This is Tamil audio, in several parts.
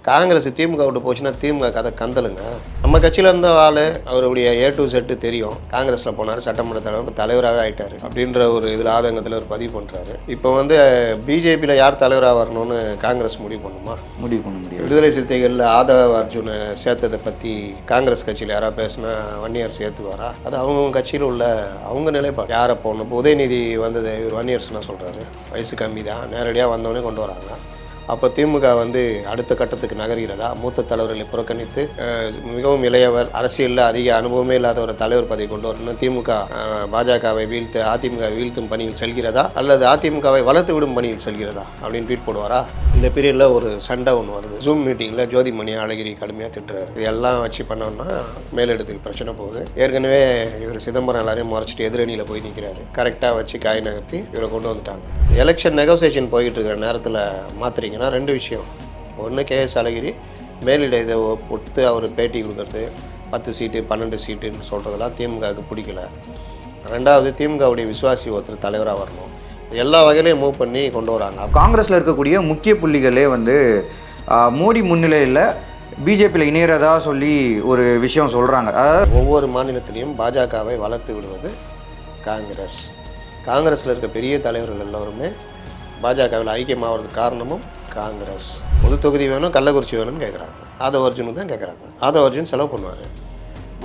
காங்கிரஸ் திமுக விட்டு போச்சுன்னா திமுக கதை கந்தலுங்க. நம்ம கட்சியில் இருந்த ஆள் அவருடைய A to Z தெரியும். காங்கிரஸில் போனார், சட்டமன்ற தலைவர், தலைவராகவே ஆகிட்டார் அப்படின்ற ஒரு இதில் ஆதங்கத்தில் ஒரு பதிவு பண்ணுறாரு. இப்போ வந்து பிஜேபியில் யார் தலைவராக வரணும்னு காங்கிரஸ் முடிவு பண்ணுமா? முடிவு பண்ண முடியும். விடுதலை சிறுத்தைகளில் ஆதவ அர்ஜுனை சேர்த்ததை பற்றி காங்கிரஸ் கட்சியில் யாராவது பேசுனா வன்னியர் சேர்த்துவாரா? அது அவங்க கட்சியில் உள்ள அவங்க நிலைப்பாடு. யாரை போகணும்? இப்போ உதயநிதி வந்தது வன்னியர்ஸ்னா சொல்கிறாரு, வயசு கம்மி தான், நேரடியாக வந்தவொடனே கொண்டு வராங்க. அப்போ திமுக வந்து அடுத்த கட்டத்துக்கு நகர்கிறதா? மூத்த தலைவர்களை புறக்கணித்து மிகவும் இளையவர், அரசியலில் அதிக அனுபவமே இல்லாத ஒரு தலைவர் பதவி கொண்டு வரணும் திமுக பாஜகவை வீழ்த்து அதிமுக வீழ்த்தும் பணியில் செல்கிறதா, அல்லது அதிமுகவை வளர்த்து விடும் பணியில் செல்கிறதா அப்படின்னு ட்வீட் போடுவாரா? இந்த பீரியடில் ஒரு சண்டை ஒன்று வருது. ஜூம் மீட்டிங்கில் ஜோதிமணி அழகிரி கடுமையாக திட்டுறாரு. இதெல்லாம் வச்சு பண்ணோம்னா மேலிடத்துக்கு பிரச்சனை போகுது. ஏற்கனவே இவர் சிதம்பரம் எல்லாரையும் முறைச்சிட்டு எதிரணியில் போய் நிற்கிறாரு. கரெக்டாக வச்சு காய் நகர்த்தி இவரை கொண்டு வந்துட்டாங்க. எலெக்ஷன் நெகோசியேஷன் போயிட்டு இருக்கிற நேரத்தில் மாற்றுறீங்க. ரெண்டு விஷயம். ஒன்று KS அழகிரி மேலிட இதை ஒத்து அவர் பேட்டி கொடுக்கறது 10 சீட்டு 12 சீட்டுன்னு சொல்கிறதெல்லாம் திமுகவுக்கு பிடிக்கல. ரெண்டாவது திமுகவுடைய விசுவாசி ஒருத்தர் தலைவராக வரணும். எல்லா வகையிலையும் மூவ் பண்ணி கொண்டு வராங்க. காங்கிரஸில் இருக்கக்கூடிய முக்கிய புள்ளிகளே வந்து மோடி முன்னிலையில் பிஜேபியில் இணையறதா சொல்லி ஒரு விஷயம் சொல்கிறாங்க. அதாவது ஒவ்வொரு மாநிலத்திலையும் பாஜகவை வளர்த்து விடுவது காங்கிரஸ். காங்கிரஸில் இருக்க பெரிய தலைவர்கள் எல்லோருமே பாஜகவில் ஐக்கியமாகிறதுக்கு காரணமும் காங்கிரஸ். பொது தொகுதி வேணும், கள்ளக்குறிச்சி வேணும்னு கேட்குறாங்க. ஆதவ அர்ஜுனுக்கு தான் கேட்குறாங்க. ஆதவ அர்ஜுன் செலவு பண்ணுவார்,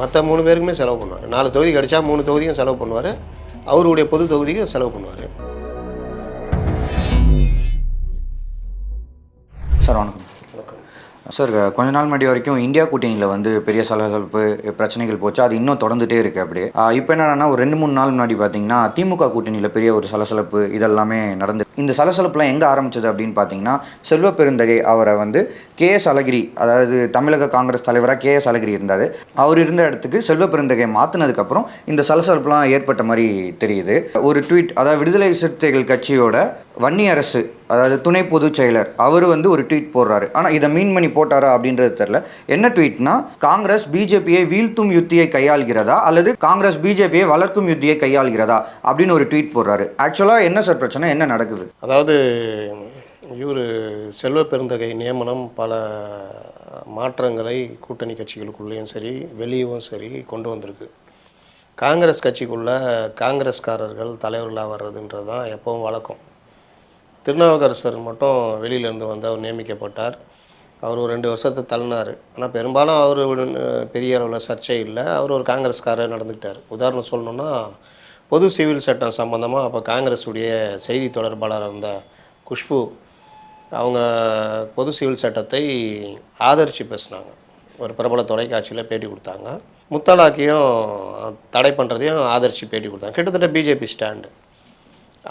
மற்ற 3 பேருக்குமே செலவு பண்ணுவார். 4 தொகுதி கிடைச்சா 3 தொகுதியும் செலவு பண்ணுவார், அவருடைய பொது தொகுதிக்கும் செலவு பண்ணுவார். சார் வணக்கம். சார், கொஞ்ச நாள் முன்னாடி வரைக்கும் இந்தியா கூட்டணியில் வந்து பெரிய சலசலப்பு பிரச்சனைகள் போச்சு. அது இன்னும் தொடர்ந்துகிட்டே இருக்குது. அப்படியே இப்போ என்னன்னா ஒரு 2-3 நாள் முன்னாடி பார்த்தீங்கன்னா திமுக கூட்டணியில் பெரிய ஒரு சலசலப்பு இதெல்லாமே நடந்து. இந்த சலசலப்புலாம் எங்கே ஆரம்பிச்சது அப்படின்னு பார்த்தீங்கன்னா, செல்வ பெருந்தகை அவரை வந்து KS அழகிரி, அதாவது தமிழக காங்கிரஸ் தலைவராக KS அழகிரி இருந்தார். அவர் இருந்த இடத்துக்கு செல்வ பெருந்தகை மாற்றினதுக்கப்புறம் இந்த சலசலப்புலாம் ஏற்பட்ட மாதிரி தெரியுது. ஒரு ட்வீட், அதாவது விடுதலை சிறுத்தைகள் கட்சியோட வன்னியரசு, அதாவது துணை பொதுச் செயலர், அவர் வந்து ஒரு ட்வீட் போடுறாரு. ஆனால் இதை மீன் பண்ணி போட்டாரா அப்படின்றது தெரியல. என்ன ட்வீட்னா, காங்கிரஸ் பிஜேபியை வீழ்த்தும் யுத்தியை கையாள்கிறதா அல்லது காங்கிரஸ் பிஜேபியை வளர்க்கும் யுத்தியை கையாள்கிறதா அப்படின்னு ஒரு ட்வீட் போடுறாரு. ஆக்சுவலாக என்ன சார் பிரச்சனை, என்ன நடக்குது? அதாவது இவர் செல்வ பெருந்தகை நியமனம் பல மாற்றங்களை கூட்டணி கட்சிகளுக்குள்ளேயும் சரி வெளியவும் சரி கொண்டு வந்திருக்கு. காங்கிரஸ் கட்சிக்குள்ளே காங்கிரஸ்காரர்கள் தலைவர்களாக வர்றதுன்றது தான் எப்பவும் வழக்கம். திருநாவுக்கரசர் மட்டும் வெளியிலேருந்து வந்து அவர் நியமிக்கப்பட்டார். அவர் ஒரு 2 வருஷத்தை தள்ளினார். ஆனால் பெரும்பாலும் அவர் பெரிய அளவில் சர்ச்சை இல்லை. அவர் ஒரு காங்கிரஸ்காரர் நடந்துக்கிட்டார். உதாரணம் சொல்லணுன்னா, பொது சிவில் சட்டம் சம்மந்தமாக அப்போ காங்கிரஸுடைய செய்தி தொடர்பாளர் இருந்த குஷ்பு அவங்க பொது சிவில் சட்டத்தை ஆதரித்து பேசினாங்க. ஒரு பிரபல தொலைக்காட்சியில் பேட்டி கொடுத்தாங்க. முத்தலாக்கையும் தடை பண்ணுறதையும் ஆதரித்து பேட்டி கொடுத்தாங்க. கிட்டத்தட்ட பிஜேபி ஸ்டாண்டு.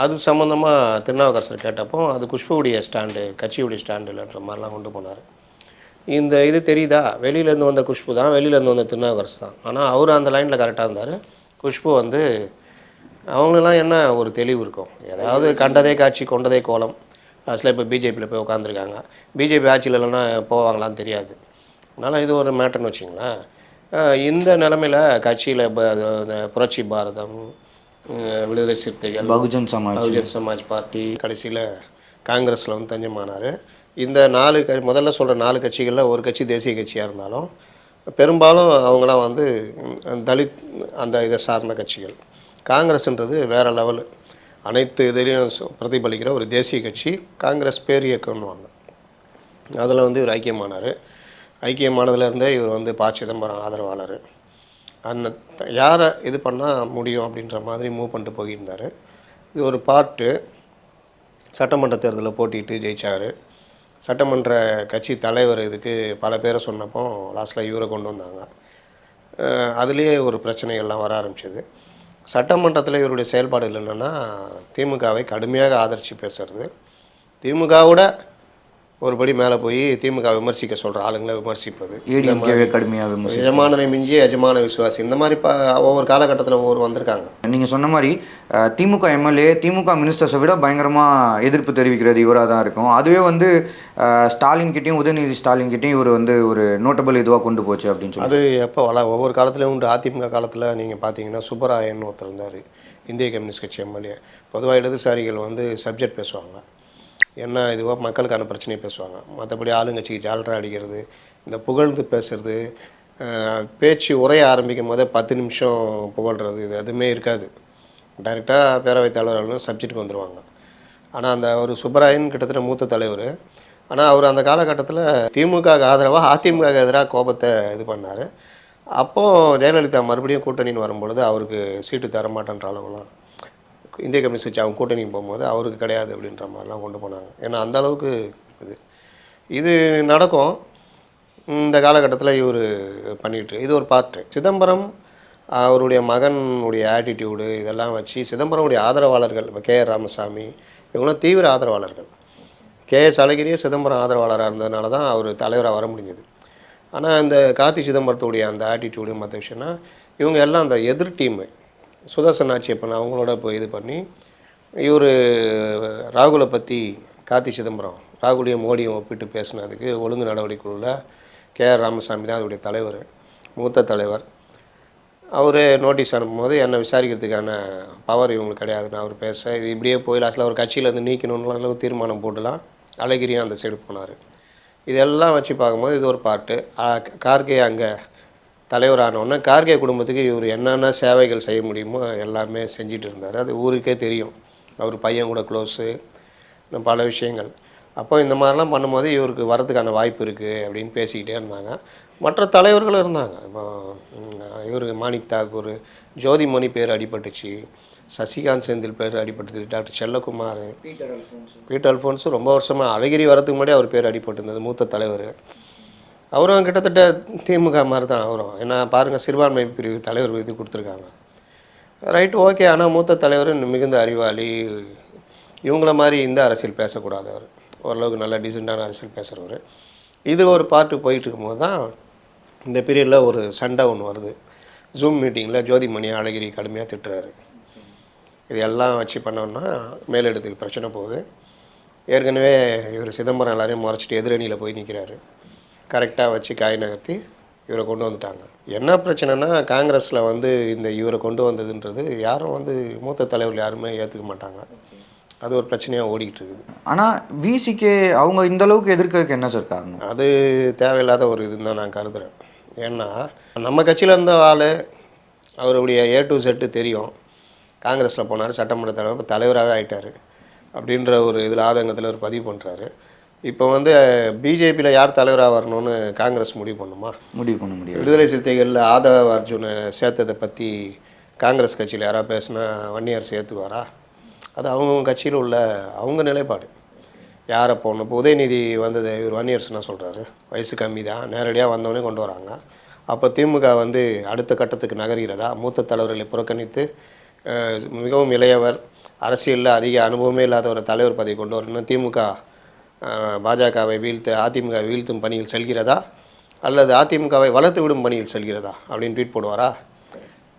அது சம்மந்தமாக திருநாவுக்கரசர் கேட்டப்போ அது குஷ்புவுடைய ஸ்டாண்டு, கட்சியுடைய ஸ்டாண்டு இல்லைன்ற மாதிரிலாம் கொண்டு போனார். இந்த இது தெரியுதா? வெளியிலேருந்து வந்த குஷ்பு தான், வெளியிலேருந்து வந்த திருநாவுக்கரசு தான். ஆனால் அவர் அந்த லைனில் கரெக்டாக இருந்தார். குஷ்பு வந்து அவங்களெலாம் என்ன ஒரு தெளிவு இருக்கும், ஏதாவது கண்டதே காட்சி கொண்டதே கோலம். அசில் இப்போ பிஜேபியில் போய் உட்காந்துருக்காங்க. பிஜேபி ஆட்சியில் இல்லைன்னா போவாங்களான்னு தெரியாது. அதனால் இது ஒரு மேட்டர்னு வச்சிங்களேன். இந்த நிலமையில் கட்சியில் புரட்சி பாரதம், விடுதலை சிறுத்தைகள், பகுஜன் சமாஜ் பார்ட்டி, கடைசியில் காங்கிரஸில் வந்து தஞ்சமானார். இந்த 4 முதல்ல சொல்கிற 4 கட்சிகளில் ஒரு கட்சி தேசிய கட்சியாக இருந்தாலும் பெரும்பாலும் அவங்களாம் வந்து தலித் அந்த இதை சார்ந்த கட்சிகள். காங்கிரஸ்ன்றது வேறு லெவலு, அனைத்து இதிலையும் பிரதிபலிக்கிற ஒரு தேசிய கட்சி. காங்கிரஸ் பேர் இயக்கம்னுவாங்க. அதில் வந்து இவர் ஐக்கியமானார். ஐக்கியமானதுலேருந்தே இவர் வந்து ப. சிதம்பரம் ஆதரவாளர். அந்த யாரை இது பண்ணால் முடியும் அப்படின்ற மாதிரி மூவ் பண்ணிட்டு போயிருந்தார். இது ஒரு பார்ட்டு. சட்டமன்ற தேர்தலில் போட்டிட்டு ஜெயித்தார். சட்டமன்ற கட்சி தலைவர் இதுக்கு பல பேரை சொன்னப்போ லாஸ்ட்டில் இவரை கொண்டு வந்தாங்க. அதுலேயே ஒரு பிரச்சனைகள்லாம் வர ஆரம்பிச்சிது. சட்டமன்றத்தில் இவருடைய செயல்பாடுகள் என்னென்னா, திமுகவை கடுமையாக ஆதரித்து பேசுறது, திமுகவோட ஒருபடி மேலே போய் திமுக விமர்சிக்க சொல்கிற ஆளுங்களை விமர்சிப்பது, கடுமையாக எஜமானனை மிஞ்சி எஜமான விசுவாசி, இந்த மாதிரி ஒவ்வொரு காலகட்டத்தில் ஒவ்வொரு வந்திருக்காங்க. நீங்கள் சொன்ன மாதிரி திமுக எம்எல்ஏ திமுக மினிஸ்டர்ஸை விட பயங்கரமாக எதிர்ப்பு தெரிவிக்கிறது இவராக தான் இருக்கும். அதுவே வந்து ஸ்டாலின்கிட்டையும் உதயநிதி ஸ்டாலின்கிட்டையும் இவர் வந்து ஒரு நோட்டபிள் இதுவாக கொண்டு போச்சு அப்படின்னு சொல்லி. அது எப்போ ஒவ்வொரு காலத்துலேயும் உண்டு. அதிமுக காலத்தில் நீங்கள் பார்த்தீங்கன்னா சுப்பராயன் ஒருத்தர் இருந்தார், இந்திய கம்யூனிஸ்ட் கட்சி எம்எல்ஏ. பொதுவாக இடதுசாரிகள் வந்து சப்ஜெக்ட் பேசுவாங்க. என்ன இதுவோ மக்களுக்கான பிரச்சனையை பேசுவாங்க. மற்றபடி ஆளுங்கட்சிக்கு ஜால்ரா அடிக்கிறது, இந்த புகழ்ந்து பேசுறது, பேச்சு உரைய ஆரம்பிக்கும் போதே 10 நிமிஷம் புகழ்கிறது, இது எதுவுமே இருக்காது. டைரெக்டாக பேரவைத் தலைவர் சப்ஜெக்ட்டுக்கு வந்துடுவாங்க. ஆனால் அந்த ஒரு சுப்பராயன் கிட்டத்தட்ட மூத்த தலைவர். ஆனால் அவர் அந்த காலகட்டத்தில் திமுகவுக்கு ஆதரவாக அதிமுகவுக்கு எதிராக கோபத்தை இது பண்ணார். அப்போது ஜெயலலிதா மறுபடியும் கூட்டணின்னு வரும்பொழுது அவருக்கு சீட்டு தரமாட்டேன்ற அளவுலாம் இந்திய கம்யூனிஸ்ட் கட்சி அவங்க கூட்டணிக்கு போகும்போது அவருக்கு கிடையாது அப்படின்ற மாதிரிலாம் கொண்டு போனாங்க. ஏன்னா அந்த அளவுக்கு இது இது நடக்கும். இந்த காலகட்டத்தில் இவர் பண்ணிட்டு இது ஒரு பார்ட்டு. சிதம்பரம் அவருடைய மகனுடைய ஆட்டிடியூடு இதெல்லாம் வச்சு சிதம்பரமுடைய ஆதரவாளர்கள் இப்போ கே.ஆர். ராமசாமி இவங்களாம் தீவிர ஆதரவாளர்கள். கே.எஸ். அழகிரியே சிதம்பரம் ஆதரவாளராக இருந்ததுனால தான் அவர் தலைவராக வர முடிஞ்சது. ஆனால் இந்த கார்த்தி சிதம்பரத்துடைய அந்த ஆட்டிடியூடு மற்ற விஷயம்னா இவங்க எல்லாம் அந்த எதிர் டீமு சுதர்சன் ஆட்சியப்பன் அவங்களோட போய் இது பண்ணி இவர் ராகுலை பற்றி கார்த்தி சிதம்பரம் ராகுலையும் மோடியும் ஒப்பிட்டு பேசினதுக்கு ஒழுங்கு நடவடிக்கை குழுவில் கே.ஆர். ராமசாமி தான் அதோடைய தலைவர், மூத்த தலைவர். அவர் நோட்டீஸ் அனுப்பும்போது என்னை விசாரிக்கிறதுக்கான பவர் இவங்களுக்கு கிடையாதுன்னு அவர் பேச இது இப்படியே போய் லாஸ்ட்டில் அவர் கட்சியிலேருந்து நீக்கணும்னு அளவு தீர்மானம் போட்டுலாம் அழகிரியும் அந்த சைடு போனார். இதெல்லாம் வச்சு பார்க்கும்போது இது ஒரு பார்ட்டு. கார்கே அங்கே தலைவரானோடனே கார்கே குடும்பத்துக்கு இவர் என்னென்ன சேவைகள் செய்ய முடியுமோ எல்லாமே செஞ்சிட்டு இருந்தார். அது ஊருக்கே தெரியும். அவர் பையன் கூட க்ளோஸு, பல விஷயங்கள். அப்போ இந்த மாதிரிலாம் பண்ணும்போது இவருக்கு வரதுக்கான வாய்ப்பு இருக்குது அப்படின்னு பேசிக்கிட்டே இருந்தாங்க. மற்ற தலைவர்களும் இருந்தாங்க. இப்போ இவருக்கு மாணிக் தாக்கூர், ஜோதிமணி பேர் அடிபட்டுச்சு, சசிகாந்த் செந்தில் பேர் அடிபட்டுச்சு, டாக்டர் செல்லகுமார், பீட்டர் அல்ஃபோன்ஸு ரொம்ப வருஷமாக அழகிரி வரதுக்கு முன்னாடி அவர் பேர் அடிபட்டிருந்தது, மூத்த தலைவர். அவரும் கிட்டத்தட்ட திமுக மாதிரி தான் அவரும். ஏன்னா பாருங்கள், சிறுபான்மை பிரிவு தலைவர் விருது கொடுத்துருக்காங்க. Right, okay. ஆனால் மூத்த தலைவர் மிகுந்த அறிவாளி, இவங்கள மாதிரி இந்த அரசியல் பேசக்கூடாது. அவர் ஓரளவுக்கு நல்ல டீசெண்டான அரசியல் பேசுகிறவர். இது ஒரு பார்ட்டு போயிட்டு இருக்கும்போது தான் இந்த பீரியடில் ஒரு சண்டை ஒன்று வருது. ஜூம் மீட்டிங்கில் ஜோதிமணி அழகிரி கடுமையாக திட்டுறாரு. இது எல்லாம் வச்சு பண்ணோன்னா மேலிடத்துக்கு பிரச்சனை போகுது. ஏற்கனவே இவர் சிதம்பரம் எல்லாரையும் முறைச்சிட்டு எதிரணியில் போய் நிற்கிறாரு. கரெக்டாக வச்சு காய் நகர்த்தி இவரை கொண்டு வந்துட்டாங்க. என்ன பிரச்சனைனா காங்கிரஸில் இந்த இவரை கொண்டு வந்ததுன்றது யாரும் மூத்த தலைவர்கள் யாருமே ஏற்றுக்க மாட்டாங்க. அது ஒரு பிரச்சனையாக ஓடிக்கிட்டு இருக்குது. ஆனால் விசிகே அவங்க இந்த அளவுக்கு எதிர்க்கிறதுக்கு என்ன சார் காரணம்? அது தேவையில்லாத ஒரு இதுன்னு தான் நான் கருதுகிறேன். ஏன்னா நம்ம கட்சியில் இருந்த ஆள் அவருடைய A to Z தெரியும். காங்கிரஸில் போனார், சட்டமன்ற தலைவர், இப்போ தலைவராகவே ஆகிட்டார் அப்படின்ற ஒரு இதில் ஆதங்கத்தில் ஒரு பதிவு பண்ணுறாரு. இப்போ பிஜேபியில் யார் தலைவராக வரணும்னு காங்கிரஸ் முடிவு பண்ணுமா? முடிவு பண்ண முடியும். விடுதலை சிறுத்தைகளில் ஆதவ அர்ஜுனை சேர்த்ததை பற்றி காங்கிரஸ் கட்சியில் யாராவது பேசுனா வன்னியர் சேர்த்துவாரா? அது அவங்கவுங்க கட்சியில் உள்ள அவங்க நிலைப்பாடு. யாரை போகணும்? இப்போ உதயநிதி வந்தது இவர் வன்னியர்ஸ்னா சொல்கிறாரு, வயசு கம்மி தான், நேரடியாக வந்தவொடனே கொண்டு வராங்க. அப்போ திமுக அடுத்த கட்டத்துக்கு நகர்கிறதா? மூத்த தலைவர்களை புறக்கணித்து மிகவும் இளையவர், அரசியலில் அதிக அனுபவமே இல்லாத ஒரு தலைவர் பதவி கொண்டு வரணும்னா திமுக பாஜகவை அதிமுக வீழ்த்தும் பணியில் செல்கிறதா, அல்லது அதிமுகவை வளர்த்து விடும் பணியில் செல்கிறதா அப்படின்னு ட்வீட் போடுவாரா?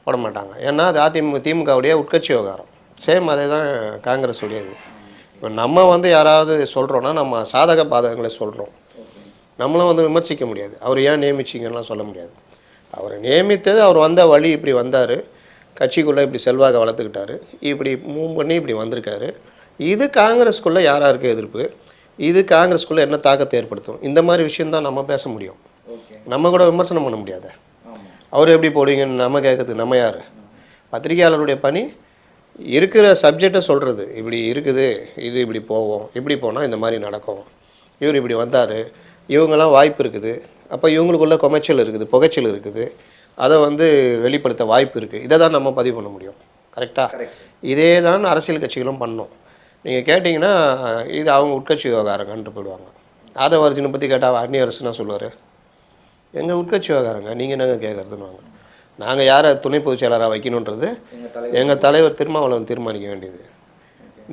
போட மாட்டாங்க. ஏன்னா அது திமுகவுடைய உட்கட்சி விவகாரம். சேம் அதே தான் காங்கிரஸ் உடையது. இப்போ நம்ம யாராவது சொல்கிறோன்னா நம்ம சாதக பாதகங்களை சொல்கிறோம். நம்மளும் விமர்சிக்க முடியாது. அவர் ஏன் நியமிச்சிங்கலாம் சொல்ல முடியாது. அவரை நியமித்தது அவர் வந்த வழி, இப்படி வந்தார், கட்சிக்குள்ளே இப்படி செல்வாக வளர்த்துக்கிட்டாரு, இப்படி மூவ் பண்ணி இப்படி வந்திருக்காரு. இது காங்கிரஸ்குள்ளே யாராருக்கு எதிர்ப்பு, இது காங்கிரஸ்குள்ளே என்ன தாக்கத்தை ஏற்படுத்தும், இந்த மாதிரி விஷயந்தான் நம்ம பேச முடியும். நம்ம கூட விமர்சனம் பண்ண முடியாது. அவர் எப்படி போடுவீங்கன்னு நம்ம கேட்குறது நம்ம யார்? பத்திரிகையாளருடைய பணி இருக்கிற சப்ஜெக்டை சொல்கிறது. இப்படி இருக்குது, இது இப்படி போவோம், இப்படி போனால் இந்த மாதிரி நடக்கும், இவர் இப்படி வந்தார், இவங்கெல்லாம் வாய்ப்பு இருக்குது, அப்போ இவங்களுக்குள்ள கொமைச்சல் இருக்குது, புகைச்சல் இருக்குது, அதை வெளிப்படுத்த வாய்ப்பு இருக்குது. இதை தான் நம்ம பதிவு பண்ண முடியும். கரெக்டாக இதே தான் அரசியல் கட்சிகளும் பண்ணோம். நீங்கள் கேட்டிங்கன்னா இது அவங்க உட்கட்சி விவகாரம் கண்டு போயிடுவாங்க. ஆதவ அர்ஜுனை பற்றி கேட்டால் அந்நிய அரசுனா சொல்லுவார், எங்கள் உட்கட்சி விவகாரங்க, நீங்கள் என்னங்க கேட்குறதுன்னு. நாங்கள் யாரை துணை பொதுச் செயலராக வைக்கணுன்றது எங்கள் தலைவர் திருமாவளவன் தீர்மானிக்க வேண்டியது,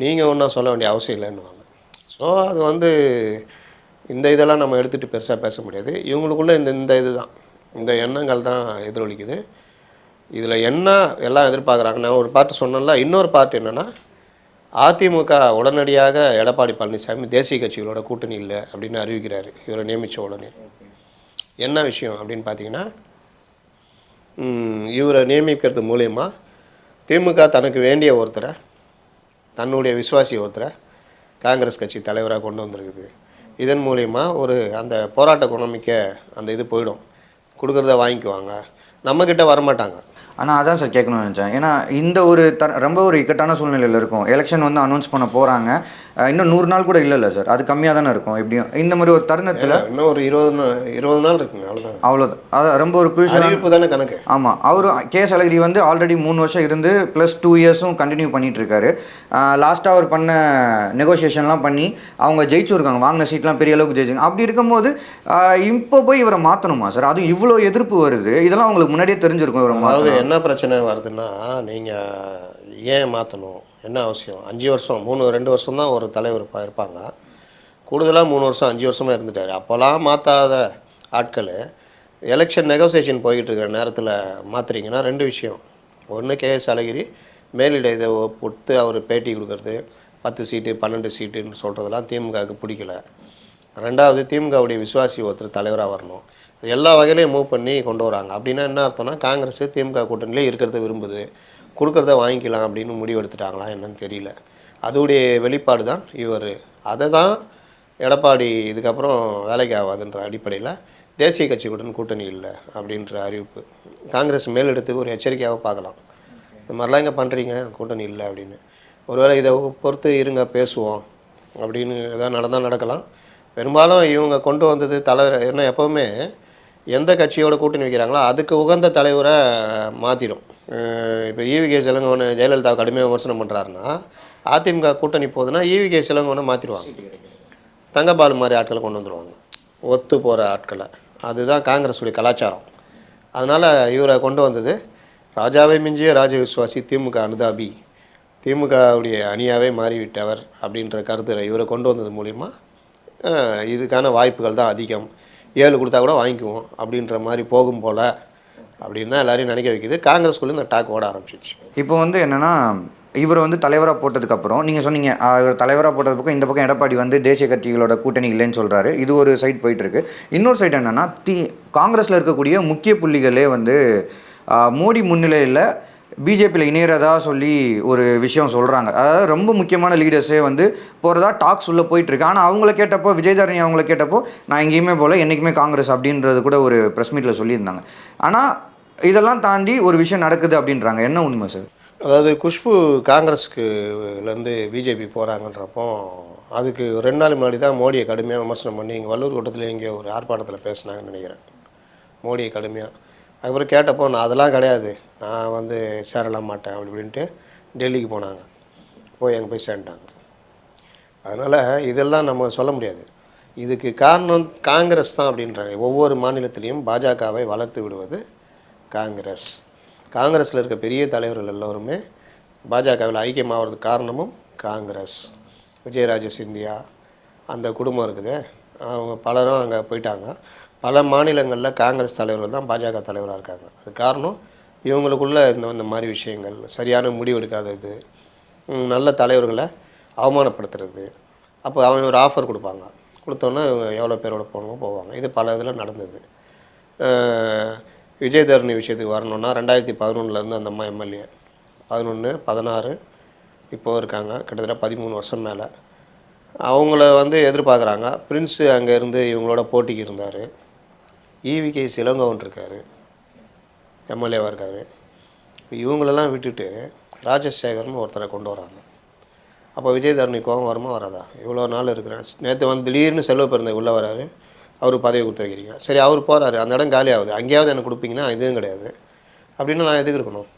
நீங்கள் ஒன்றும் சொல்ல வேண்டிய அவசியம் இல்லைன்னுவாங்க. ஸோ அது இந்த இதெல்லாம் நம்ம எடுத்துகிட்டு பெருசாக பேச முடியாது. இவங்களுக்குள்ளே இந்த இது தான், இந்த எண்ணங்கள் தான் எதிரொலிக்குது. இதில் என்ன எல்லாம் எதிர்பார்க்குறாங்க, நான் ஒரு பார்ட்டு சொன்னேன்ல. இன்னொரு பார்ட் என்னென்னா, அதிமுக உடனடியாக எடப்பாடி பழனிசாமி தேசிய கட்சிகளோட கூட்டணி இல்லை அப்படின்னு அறிவிக்கிறாரு இவரை நியமித்த உடனே. என்ன விஷயம் அப்படின்னு பார்த்தீங்கன்னா, இவரை நியமிக்கிறது மூலயமா திமுக தனக்கு வேண்டிய ஒருத்தரை, தன்னுடைய விசுவாசி ஒருத்தரை காங்கிரஸ் கட்சி தலைவராக கொண்டு வந்திருக்குது. இதன் மூலிமா ஒரு அந்த போராட்ட குணமிக்க அந்த இது போயிடும். கொடுக்குறத வாங்கிக்குவாங்க, நம்மக்கிட்ட வரமாட்டாங்க. ஆனால் அதான் சார் கேட்கணும்னு நினச்சேன். ஏன்னா இந்த ஒரு ரொம்ப ஒரு இக்கட்டான சூழ்நிலையில் இருக்கும். எலெக்ஷன் வந்து அனௌன்ஸ் பண்ண போகிறாங்க. இன்னும் 100 நாள் கூட இல்லைல்ல சார், அது கம்மியாக தானே இருக்கும் எப்படியும். இந்த மாதிரி ஒரு தருணத்தில் இன்னும் ஒரு 20 நாள் இருக்குங்க, அவ்வளோதான். அவ்வளோதான். அதான் ரொம்ப ஒரு குரூஷியல் அறிவிப்பு தானே கணக்கு. ஆமாம், அவர் கேஎஸ் அழகிரி வந்து ஆல்ரெடி 3 வருஷம் இருந்து ப்ளஸ் 2 இயர்ஸும் கண்டினியூ பண்ணிகிட்டு இருக்காரு. லாஸ்ட்டாக அவர் பண்ண நெகோசியேஷன்லாம் பண்ணி அவங்க ஜெயிச்சுருக்காங்க, வாங்கின சீட்லாம் பெரிய அளவுக்கு ஜெயிச்சுங்க. அப்படி இருக்கும்போது இப்போ போய் இவரை மாற்றணுமா சார்? அதுவும் இவ்வளோ எதிர்ப்பு வருது, இதெல்லாம் உங்களுக்கு முன்னாடியே தெரிஞ்சிருக்கும் இவரை மாற்றணும். என்ன பிரச்சனை வருதுன்னா, நீங்கள் ஏன் மாற்றணும், என்ன அவசியம்? 5 வருஷம் 2 வருஷம் தான் ஒரு தலைவர் இருப்பாங்க. கூடுதலாக 3 வருஷம் 5 வருஷமாக இருந்துட்டார். அப்போல்லாம் மாற்றாத ஆட்கள் எலெக்ஷன் நெகோசியேஷன் போய்கிட்டு இருக்கிற நேரத்தில் மாற்றுறீங்கன்னா 2 விஷயம். ஒன்று, கேஎஸ் அழகிரி மேலிட இதை பொறுத்து அவர் பேட்டி கொடுக்கறது 10 சீட்டு 12 சீட்டுன்னு சொல்கிறதெல்லாம் திமுகவுக்கு பிடிக்கல. 2வது, திமுகவுடைய விசுவாசி ஒருத்தர் தலைவராக வரணும். எல்லா வகையிலையும் மூவ் பண்ணி கொண்டு வராங்க. அப்படின்னா என்ன அர்த்தம்னா, காங்கிரஸ் திமுக கூட்டணியிலே இருக்கிறத விரும்புது, கொடுக்குறத வாங்கிக்கலாம் அப்படின்னு முடிவெடுத்துட்டாங்களா என்னன்னு தெரியல. அதோடைய வெளிப்பாடு தான் இவர். அதை தான் எடப்பாடி இதுக்கப்புறம் வேலைக்கு ஆகாதுன்ற அடிப்படையில் தேசிய கட்சிகளுடன் கூட்டணி இல்லை அப்படின்ற அறிவிப்பு காங்கிரஸ் மேலிடத்துக்கு ஒரு எச்சரிக்கையாக பார்க்கலாம். இந்த மாதிரிலாம் இங்கே பண்ணுறீங்க, கூட்டணி இல்லை அப்படின்னு. ஒருவேளை இதை பொறுத்து இருங்க பேசுவோம் அப்படின்னு எதாவது நடந்தால் நடக்கலாம். பெரும்பாலும் இவங்க கொண்டு வந்தது தலைவர் என்ன, எப்போவுமே எந்த கட்சியோட கூட்டணி வைக்கிறாங்களோ அதுக்கு உகந்த தலைவரை மாற்றிடும். இப்போ ஈவிகே இளங்கோவனை ஜெயலலிதா கடுமையாக விமர்சனம் பண்ணுறாருன்னா, அதிமுக கூட்டணி போகுதுன்னா ஈவிகே இளங்கோவனை மாற்றிடுவாங்க, தங்கபாலு மாதிரி ஆட்களை கொண்டு வந்துடுவாங்க, ஒத்து போகிற ஆட்களை. அதுதான் காங்கிரஸுடைய கலாச்சாரம். அதனால் இவரை கொண்டு வந்தது ராஜாவை மிஞ்சிய ராஜ விசுவாசி, திமுக அனுதாபி, திமுகவுடைய அணியாகவே மாறிவிட்டவர் அப்படின்ற கருத்தை இவரை கொண்டு வந்தது மூலிமா இதுக்கான வாய்ப்புகள் தான் அதிகம். 7 கொடுத்தா கூட வாங்கிக்குவோம் அப்படின்ற மாதிரி போகும் போல் அப்படின்னு தான் எல்லாரையும் நினைக்க வைக்கிது. காங்கிரஸ்குள்ளே இந்த டாக் ஓட ஆரம்பிச்சிச்சு. இப்போ வந்து என்னென்னா, இவர் வந்து தலைவராக போட்டதுக்கப்புறம் நீங்கள் சொன்னீங்க, இவர் தலைவராக போட்டது பக்கம் இந்த பக்கம் எடப்பாடி வந்து தேசிய கட்சிகளோட கூட்டணி இல்லைன்னு சொல்கிறாரு. இது ஒரு சைட் போயிட்டுருக்கு. இன்னொரு சைடு என்னென்னா, காங்கிரஸில் இருக்கக்கூடிய முக்கிய புள்ளிகளே வந்து மோடி முன்னிலையில் பிஜேபியில் இணையறதா சொல்லி ஒரு விஷயம் சொல்கிறாங்க. அதாவது ரொம்ப முக்கியமான லீடர்ஸே வந்து போகிறதா டாக்ஸ் உள்ளே போயிட்டுருக்கு. ஆனால் அவங்கள கேட்டப்போ, விஜயதாரணி அவங்கள கேட்டப்போ, நான் எங்கேயுமே போல, என்றைக்குமே காங்கிரஸ் அப்படின்றது கூட ஒரு ப்ரெஸ் மீட்டில் சொல்லியிருந்தாங்க. ஆனால் இதெல்லாம் தாண்டி ஒரு விஷயம் நடக்குது அப்படின்றாங்க. என்ன உண்மை சார்? அதாவது குஷ்பு காங்கிரஸ்க்குலேருந்து பிஜேபி போகிறாங்கன்றப்போ, அதுக்கு 2 நாள் முன்னாடி தான் மோடியை கடுமையாக விமர்சனம் பண்ணி இங்கே வள்ளூர் கூட்டத்தில் எங்கேயோ ஒரு ஆர்ப்பாட்டத்தில் பேசினாங்கன்னு நினைக்கிறேன், மோடியை கடுமையாக. அதுக்கப்புறம் கேட்டப்போ, நான் அதெல்லாம் கிடையாது, நான் வந்து சேரலாம் மாட்டேன் அப்படி இப்படின்ட்டு டெல்லிக்கு போனாங்க. போய் அங்கே போய் சேர்ந்துட்டாங்க. அதனால் இதெல்லாம் நம்ம சொல்ல முடியாது. இதுக்கு காரணம் காங்கிரஸ் தான் அப்படின்றாங்க. ஒவ்வொரு மாநிலத்திலையும் பாஜகவை வளர்த்து விடுவது காங்கிரஸ். காங்கிரஸில் இருக்க பெரிய தலைவர்கள் எல்லோருமே பாஜகவில் ஐக்கியமாகிறதுக்கு காரணமும் காங்கிரஸ். விஜயராஜ சிந்தியா அந்த குடும்பம் இருக்குது, அவங்க பலரும் அங்கே போயிட்டாங்க. பல மாநிலங்களில் காங்கிரஸ் தலைவர்கள் தான் பாஜக தலைவராக இருக்காங்க. அது காரணம் இவங்களுக்குள்ள இந்த மாதிரி விஷயங்கள், சரியான முடிவு எடுக்காதது, நல்ல தலைவர்களை அவமானப்படுத்துறது. அப்போ அவங்க ஒரு ஆஃபர் கொடுப்பாங்க, கொடுத்தோன்னே எவ்வளோ பேரோட போகணுமோ போவாங்க. இது பல இதில் நடந்தது. விஜயதரணி விஷயத்துக்கு வரணுன்னா 2011 அந்த அம்மா எம்எல்ஏ 11, 16 இப்போது இருக்காங்க, கிட்டத்தட்ட 13 வருஷம் மேலே. அவங்கள வந்து எதிர்பார்க்குறாங்க. பிரின்ஸு அங்கே இருந்து இவங்களோட போட்டிக்கு இருந்தார். ஈவிகே இளங்கோவன் இருக்கார், எம்எல்ஏவாக இருக்கார். இப்போ இவங்களெல்லாம் விட்டுட்டு ராஜசேகர்னு ஒருத்தரை கொண்டு வராங்க. அப்போ விஜயதரணி கோபம் வருமா வராதா? இவ்வளோ நாள் இருக்கிறேன், நேற்று வந்து திடீர்னு செல்வ பெருந்தை உள்ளே வராரு, அவர் பதவி கொடுத்து வைக்கிறீங்க. சரி, அவர் போகிறாரு, அந்த இடம் காலி ஆகுது, அங்கேயாவது எனக்கு கொடுப்பீங்கன்னா இதுவும் கிடையாது அப்படின்னு நான் எதுக்கு இருக்கணும்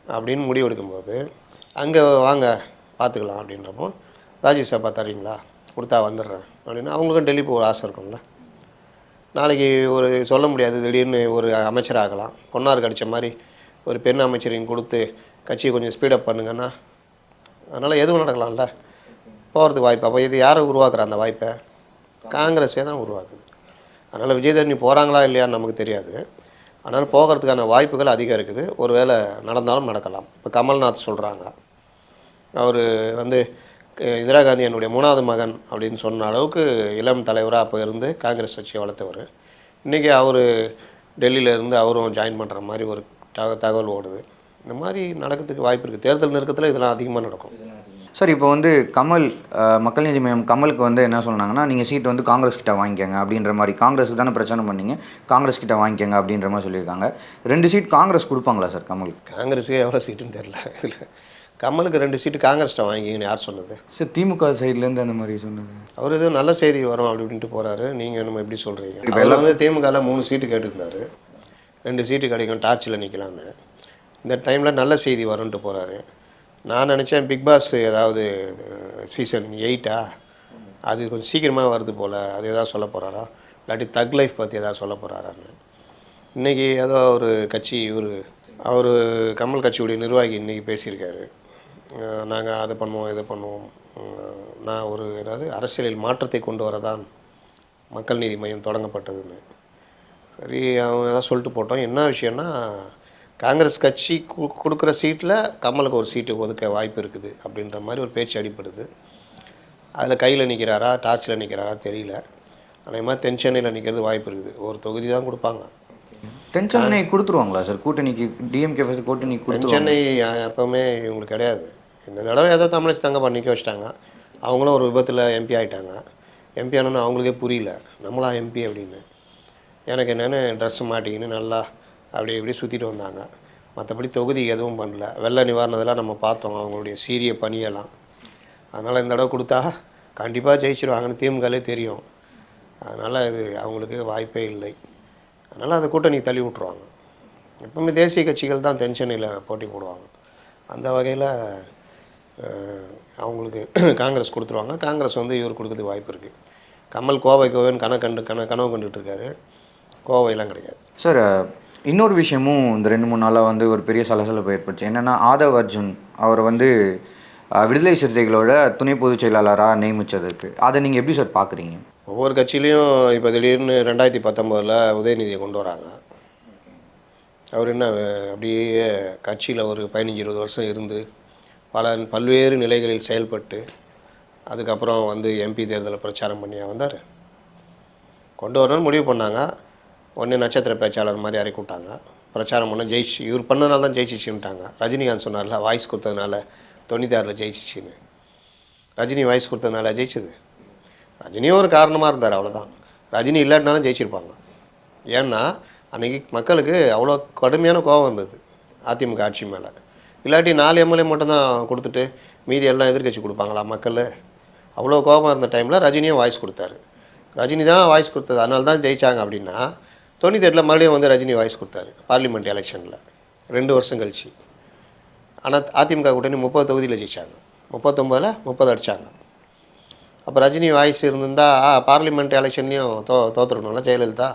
அப்படின்னு முடிவு எடுக்கும்போது, அங்கே வாங்க பார்த்துக்கலாம் அப்படின்றப்போ, ராஜ்யசபா தரீங்களா, கொடுத்தா வந்துடுறேன் அப்படின்னு அவங்களுக்கும் டெல்லி போக ஆசை இருக்கும்ல. நாளைக்கு ஒரு சொல்ல முடியாது, திடீர்னு ஒரு அமைச்சர் ஆகலாம். பொன்னார் கடித்த மாதிரி ஒரு பெண் அமைச்சரின் கொடுத்து கட்சியை கொஞ்சம் ஸ்பீடப் பண்ணுங்கன்னா, அதனால் எதுவும் நடக்கலாம்ல, போகிறதுக்கு வாய்ப்பு. அப்போ இது யாரை உருவாக்குற அந்த வாய்ப்பை? காங்கிரஸே தான் உருவாக்குது. அதனால் விஜயதரணி போகிறாங்களா இல்லையான்னு நமக்கு தெரியாது. அதனால் போகிறதுக்கான வாய்ப்புகள் அதிகம் இருக்குது. ஒரு வேளை நடந்தாலும் நடக்கலாம். இப்போ கமல்நாத் சொல்கிறாங்க, அவர் வந்து இந்திரா காந்தி என்னுடைய 3வது மகன் அப்படின்னு சொன்ன அளவுக்கு இளம் தலைவராக அப்போ இருந்து காங்கிரஸ் கட்சியை வளர்த்தவர். இன்றைக்கி அவர் டெல்லியிலேருந்து அவரும் ஜாயின் பண்ணுற மாதிரி ஒரு தகவல் ஓடுது. இந்த மாதிரி நடக்கிறதுக்கு வாய்ப்பு இருக்குது. தேர்தல் நெருக்கத்தில் இதெல்லாம் அதிகமாக நடக்கும். சார் இப்போ வந்து கமல் மக்கள் நீதி மையம் கமலுக்கு வந்து என்ன சொன்னாங்கன்னா, நீங்கள் சீட் வந்து காங்கிரஸ் கிட்ட வாங்கிக்கங்க அப்படின்ற மாதிரி. காங்கிரஸுக்கு தானே பிரச்சனை பண்ணீங்க, காங்கிரஸ் கிட்ட வாங்கிக்கங்க அப்படின்ற மாதிரி சொல்லியிருக்காங்க. 2 சீட் காங்கிரஸ் கொடுப்பாங்களா சார் கமலுக்கு? காங்கிரஸுக்கு எவ்வளோ சீட்டுன்னு தெரில இதில். கமலுக்கு 2 சீட்டு காங்கிரஸ்ட்ட வாங்கிங்கன்னு யார் சொன்னது? சார் திமுக சைட்லேருந்து அந்த மாதிரி சொன்னது. அவர் எதுவும் நல்ல செய்தி வரும் அப்படி இப்படின்ட்டு போகிறாரு. நீங்கள் நம்ம எப்படி சொல்கிறீங்க? இப்ப அவர் வந்து திமுகவில் 3 சீட்டு கேட்டுருந்தாரு, 2 சீட்டு கிடைக்கும், டார்ச்சில் நிற்கலான்னு. இந்த டைமில் நல்ல செய்தி வரும்ன்ட்டு போகிறாரு. நான் நினச்சேன் பிக் பாஸ் ஏதாவது சீசன் 8ஆ அது கொஞ்சம் சீக்கிரமாக வருது போல், அது எதாவது சொல்ல போகிறாரா, இல்லாட்டி தக் லைஃப் பற்றி எதாவது சொல்ல போகிறாரான்னு. இன்றைக்கி ஏதோ ஒரு கட்சி அவர் கமல் கட்சியுடைய நிர்வாகி இன்றைக்கி பேசியிருக்காரு. நாங்கள் அதை பண்ணுவோம் இதை பண்ணுவோம், நான் ஒரு ஏதாவது அரசியலில் மாற்றத்தை கொண்டு வரதான் மக்கள் நீதி மையம் தொடங்கப்பட்டதுன்னு. சரி, அவங்க ஏதாவது சொல்லிட்டு போட்டோம். என்ன விஷயம்னா, காங்கிரஸ் கட்சி கொடுக்குற சீட்டில் கமலுக்கு ஒரு சீட்டு ஒதுக்க வாய்ப்பு இருக்குது அப்படின்ற மாதிரி ஒரு பேச்சு அடிப்படுது. அதில் கையில் நிற்கிறாரா டார்ச்சில் நிற்கிறாரா தெரியல. அதேமாதிரி தென் சென்னையில் நிற்கிறது வாய்ப்பு இருக்குது. ஒரு தொகுதி தான் கொடுப்பாங்க. தென் சென்னை கொடுத்துருவாங்களா சார்? கூட்டணிக்கு டிஎம்கே கூட்டணி தென் சென்னை எப்போவுமே இவங்களுக்கு கிடையாது. இந்த தடவை ஏதோ தமிழச்சி தங்கப்பா நிற்க வச்சிட்டாங்க. அவங்களும் ஒரு விபத்தில் எம்பி ஆகிட்டாங்க. எம்பி ஆனோன்னு அவங்களுக்கே புரியல, நம்மளா எம்பி அப்படின்னு. எனக்கு என்னென்னு ட்ரெஸ்ஸு மாட்டிக்கின்னு நல்லா அப்படி இப்படி சுற்றிட்டு வந்தாங்க. மற்றபடி தொகுதி எதுவும் பண்ணல. வெள்ள நிவாரணத்தெல்லாம் நம்ம பார்த்தோம், அவங்களுடைய சீரிய பணியெல்லாம். அதனால் இந்த தடவை கொடுத்தா கண்டிப்பாக ஜெயிச்சிருவாங்கன்னு திமுகலே தெரியும். அதனால் இது அவங்களுக்கு வாய்ப்பே இல்லை. அதனால் அந்த கூட்டணி தள்ளி விட்ருவாங்க. எப்பவுமே தேசிய கட்சிகள் தான் தென் சென்னையில் போட்டி போடுவாங்க. அந்த வகையில் அவங்களுக்கு காங்கிரஸ் கொடுத்துருவாங்க. காங்கிரஸ் வந்து இவர் கொடுக்கறதுக்கு வாய்ப்பு இருக்குது. கமல் கோவைன்னு கனவு கண்டுட்டு இருக்காரு. கோவையெல்லாம் கிடையாது சார். இன்னொரு விஷயமும் இந்த 2-3 நாளாக வந்து ஒரு பெரிய சலசலப்பு ஏற்பட்டுச்சு. என்னென்னா, ஆதவ் அர்ஜுன் அவரை வந்து விடுதலை சிறுத்தைகளோட துணை பொதுச் செயலாளராக நியமித்ததுக்கு அதை நீங்கள் எப்படி சார் பார்க்குறீங்க? ஒவ்வொரு கட்சியிலையும் இப்போ திடீர்னு 2019 உதயநிதியை கொண்டு வராங்க. அவர் என்ன அப்படியே கட்சியில் ஒரு 15-20 வருஷம் இருந்து பல்வேறு நிலைகளில் செயல்பட்டு அதுக்கப்புறம் வந்து எம்பி தேர்தலில் பிரச்சாரம் பண்ணியா வந்தார். கொண்டு வரணும்னு முடிவு பண்ணாங்க. ஒன்று நட்சத்திர பேச்சாளர் மாதிரி இறக்கி விட்டாங்க. பிரச்சாரம் பண்ண ஜெயிச்சு, இவர் பண்ணனால தான் ஜெயிச்சிச்சுன்ட்டாங்க. ரஜினிகாந்த் சொன்னார்ல, வாய்ஸ் கொடுத்ததுனால 96 ஜெயிச்சிச்சின்னு. ரஜினி வாய்ஸ் கொடுத்ததுனால ஜெயிச்சது. ரஜினியும் ஒரு காரணமாக இருந்தார், அவ்வளோதான். ரஜினி இல்லாட்டினாலும் ஜெயிச்சிருப்பாங்க. ஏன்னா அன்றைக்கி மக்களுக்கு அவ்வளோ கடுமையான கோபம் இருந்தது அதிமுக ஆட்சி மேலே. இல்லாட்டி 4 எம்எல்ஏ மட்டும்தான் கொடுத்துட்டு மீதி எல்லாம் எதிர்கட்சி கொடுப்பாங்களா மக்கள்? அவ்வளோ கோபம் இருந்த டைமில் ரஜினியும் வாய்ஸ் கொடுத்தாரு. ரஜினி தான் வாய்ஸ் கொடுத்தது, அதனால தான் ஜெயித்தாங்க. அப்படின்னா 98 மறுபடியும் வந்து ரஜினி வாய்ஸ் கொடுத்தாரு பார்லிமெண்ட் எலெக்ஷனில் 2 வருஷம் கழிச்சு. ஆனால் அதிமுக கூட்டணி 30 தொகுதியில் ஜெயித்தாங்க. 39ல் 30 அடித்தாங்க. அப்போ ரஜினி வாய்ஸ் இருந்திருந்தால் பார்லிமெண்ட் எலெக்ஷன்லேயும் தோற்றுருக்கணும்ல ஜெயலலிதா.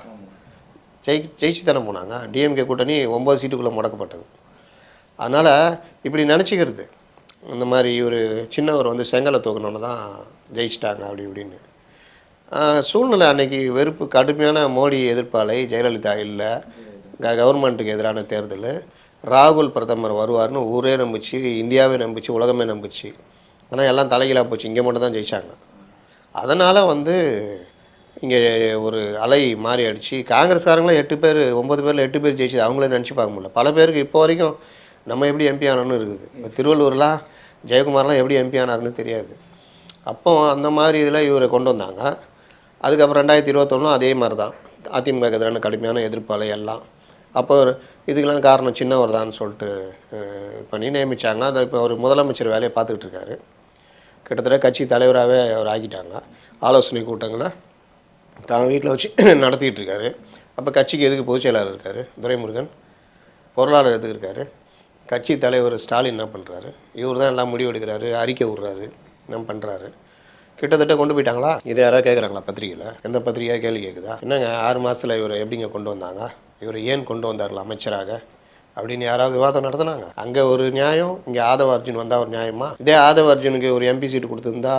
ஜெயிச்சு தானே போனாங்க. டிஎம்கே கூட்டணி 9 சீட்டுக்குள்ளே முடக்கப்பட்டது. அதனால் இப்படி நினச்சிக்கிறது, இந்த மாதிரி ஒரு சின்னவர் வந்து செங்கலை தூக்கணுன்னு தான் ஜெயிச்சிட்டாங்க அப்படி இப்படின்னு. சூழ்நிலை அன்றைக்கி வெறுப்பு கடுமையான மோடி எதிர்ப்பாலை ஜெயலலிதா இல்லை. கவர்மெண்ட்டுக்கு எதிரான தேர்தல். ராகுல் பிரதமர் வருவார்னு ஊரே நம்பிச்சு, இந்தியாவே நம்பிச்சு, உலகமே நம்பிச்சு. ஆனால் எல்லாம் தலைகீழாக போச்சு. இங்கே மட்டும் தான் ஜெயித்தாங்க. அதனால் வந்து இங்கே ஒரு அலை மாறி அடிச்சு காங்கிரஸ்காரங்களும் 8 பேர் 9 பேரில் 8 பேர் ஜெயிச்சது அவங்களே நினச்சி பார்க்க முடியல. பல பேருக்கு இப்போ வரைக்கும் நம்ம எப்படி எம்பி ஆனோன்னு இருக்குது. இப்போ திருவள்ளூர்லாம் ஜெயக்குமார்லாம் எப்படி எம்பி ஆனார்னு தெரியாது. அப்போ அந்த மாதிரி இதில் இவரை கொண்டு வந்தாங்க. அதுக்கப்புறம் 2021 அதே மாதிரி தான் அதிமுக எதிரான கடுமையான எதிர்ப்பாலை எல்லாம். அப்போ இதுக்கெல்லாம் காரணம் சின்னவர் தான் சொல்லிட்டு பண்ணி நியமித்தாங்க. அதை இப்போ ஒரு முதலமைச்சர் வேலையை பார்த்துக்கிட்டு இருக்காரு. கிட்டத்தட்ட கட்சி தலைவராகவே அவர் ஆக்கிட்டாங்க. ஆலோசனை கூட்டங்களை தான் வீட்டில் வச்சு நடத்திக்கிட்டு இருக்காரு. அப்போ கட்சிக்கு எதுக்கு பொதுச் செயலாளர் இருக்கார் துரைமுருகன், பொருளாளர் எதுக்கு இருக்கார், கட்சி தலைவர் ஸ்டாலின் என்ன பண்ணுறாரு, இவர் தான் எல்லாம் முடிவு எடுக்கிறாரு, அறிக்கை விடுறாரு, என்ன பண்ணுறாரு. கிட்டத்தட்ட கொண்டு போயிட்டாங்களா? இதை யாராவது கேட்குறாங்களா பத்திரிகையில்? எந்த பத்திரிகையாக கேள்வி கேட்குதா? என்னங்க 6 மாதத்தில் இவரை எப்படிங்க கொண்டு வந்தாங்க, இவர் ஏன் கொண்டு வந்தார்கள் அமைச்சராக அப்படின்னு யாராவது விவாதம் நடத்தினாங்க? அங்கே ஒரு நியாயம், இங்கே ஆதவ அர்ஜுன் வந்தால் ஒரு நியாயமா? இதே ஆதவ அர்ஜுனுக்கு ஒரு எம்பி சீட்டு கொடுத்துருந்தா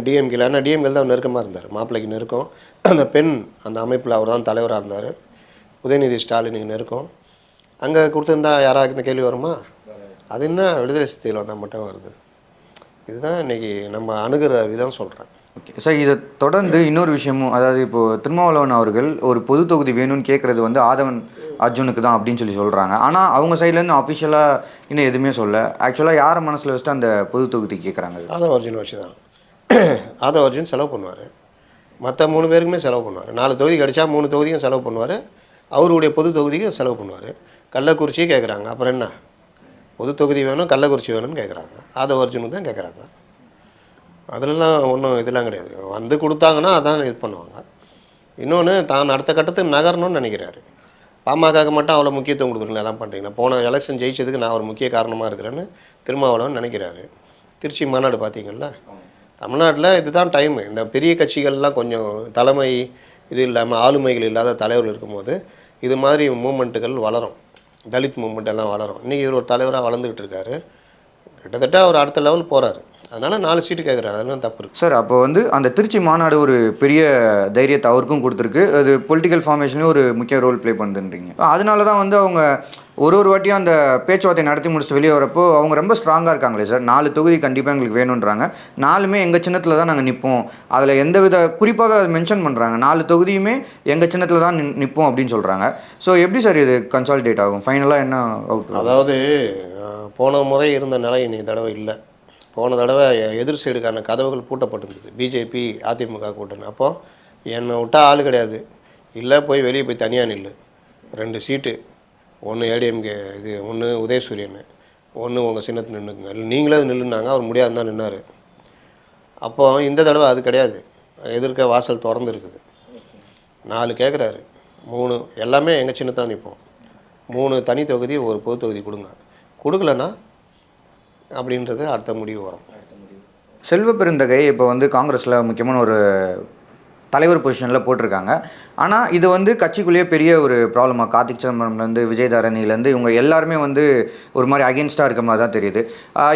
டிஎம்கேல, ஏன்னா டிஎம்கேல தான் நெருக்கமாக இருந்தார், மாப்பிள்ளைக்கு நெருக்கம். அந்த பெண் அந்த அமைப்பில் அவர் தான் தலைவராக இருந்தார். உதயநிதி ஸ்டாலினுக்கு நெருக்கம். அங்கே கொடுத்துருந்தா யாராவது இந்த கேள்வி வருமா? அது என்ன விடுதலை சிறுத்தைகள் வந்தால் மட்டும் வருது? இதுதான் இன்றைக்கி நம்ம அணுகிற விதம் சொல்கிறேன். ஓகே சார், இதை தொடர்ந்து இன்னொரு விஷயமும், அதாவது இப்போது திருமாவளவன் அவர்கள் ஒரு பொது தொகுதி வேணும்னு கேட்குறது வந்து அர்ஜுனுக்கு தான் அப்படின்னு சொல்கிறாங்க. ஆனால் அவங்க சைட்லேருந்து அஃபிஷியலாக இன்னும் எதுவுமே சொல்ல. ஆக்சுவலாக யாரை மனசில் வச்சுட்டு அந்த பொது தொகுதி கேட்குறாங்க? ஆதவ அர்ஜுன் வச்சு தான். ஆதவ அர்ஜுன் செலவு பண்ணுவார், மற்ற 3 பேருக்குமே செலவு பண்ணுவார். 4 தொகுதி கிடச்சா 3 தொகுதியும் செலவு பண்ணுவார், அவருடைய பொது தொகுதிக்கும் செலவு பண்ணுவார். கள்ளக்குறிச்சியே கேட்குறாங்க, அப்புறம் என்ன பொது தொகுதி வேணும் கள்ளக்குறிச்சி வேணும்னு கேட்குறாங்க. ஆதவ அர்ஜுனுக்கு தான் கேட்குறாங்க. அதிலலாம் ஒன்றும் இதெல்லாம் கிடையாது. வந்து கொடுத்தாங்கன்னா அதான் இது பண்ணுவாங்க. இன்னொன்று தான் அடுத்த கட்டத்துக்கு நகரணும்னு நினைக்கிறாரு. பாமகவுக்கு மட்டும் அவ்வளோ முக்கியத்துவம் கொடுக்குறீங்க எல்லாம் பண்ணுறீங்கன்னா, போன எலெக்ஷன் ஜெயிச்சதுக்கு நான் ஒரு முக்கிய காரணமாக இருக்கிறேன்னு திருமாவளவன் நினைக்கிறாரு. திருச்சி மாநாடு பார்த்தீங்கல்ல, தமிழ்நாட்டில் இதுதான் டைமு. இந்த பெரிய கட்சிகள்லாம் கொஞ்சம் தலைமை இது இல்லாமல் ஆளுமைகள் இல்லாத தலைவர்கள் இருக்கும்போது இது மாதிரி மூமெண்ட்டுகள் வளரும், தலித் மூமெண்ட் எல்லாம் வளரும். இன்றைக்கி இவர் ஒரு தலைவராக வளர்ந்துக்கிட்டு இருக்காரு, கிட்டத்தட்ட அவர் அடுத்த லெவல் போகிறாரு. அதனால் 4 சீட்டு கேட்குறாரு, அதெல்லாம் தப்பு இருக்குது சார். அப்போ வந்து அந்த திருச்சி மாநாடு ஒரு பெரிய தைரியத்தை அவருக்கும் கொடுத்துருக்கு, அது பொலிட்டிக்கல் ஃபார்மேஷன்லேயும் ஒரு முக்கிய ரோல் ப்ளே பண்ணுதுன்றீங்க. அதனால தான் வந்து அவங்க ஒரு வாட்டியும் அந்த பேச்சுவார்த்தை நடத்தி முடிச்சுட்டு வெளியே வரப்போ அவங்க ரொம்ப ஸ்ட்ராங்காக இருக்காங்களே சார். 4 தொகுதி கண்டிப்பாக எங்களுக்கு வேணுன்றாங்க, 4மே எங்கள் சின்னத்தில் தான் நாங்கள் நிற்போம். அதில் எந்த வித குறிப்பாக அதை மென்ஷன் பண்ணுறாங்க, 4 தொகுதியுமே எங்கள் சின்னத்தில் தான் நிற்போம் அப்படின்னு சொல்கிறாங்க. ஸோ எப்படி சார் இது கன்சாலிடேட் ஆகும் ஃபைனலாக என்ன அவுட்? அதாவது போன முறை இருந்த நிலை இன்னைக்கு தடவை இல்லை. போன தடவை எதிர் சைடுக்கான கதவுகள் பூட்டப்பட்டிருந்தது, பிஜேபி அதிமுக கூட்டணி. அப்போது என்னை விட்டால் ஆள் கிடையாது, இல்லை போய் வெளியே போய் தனியாக நில்லு, 2 சீட்டு, ஒன்று ஏடிஎம்கே இது, ஒன்று உதயசூரியன், ஒன்று உங்கள் சின்னத்தில் நின்றுக்குங்க, இல்லை நீங்களே நில்லுனாங்க. அவர் முடியாது தான் நின்னார். அப்போது இந்த தடவை அது கிடையாது, எதிர்க்க வாசல் திறந்து இருக்குது. 4 கேட்குறாரு, 3 எல்லாமே எங்கள் சின்னத்தில் நிற்போம், 3 தனி தொகுதி ஒரு பொது தொகுதி கொடுங்க, கொடுக்கலன்னா அப்படின்றது அடுத்த முடிவு வரும். செல்வ பெருந்தகை இப்போ வந்து காங்கிரஸில் முக்கியமான ஒரு தலைவர் பொசிஷனில் போட்டிருக்காங்க. ஆனால் இது வந்து கட்சிக்குள்ளேயே பெரிய ஒரு ப்ராப்ளமாக, கார்த்திக் சிதம்பரம்லேருந்து விஜயதாரணிலேருந்து இவங்க எல்லாருமே வந்து ஒரு மாதிரி அகேன்ஸ்டாக இருக்க மாதிரி தான் தெரியுது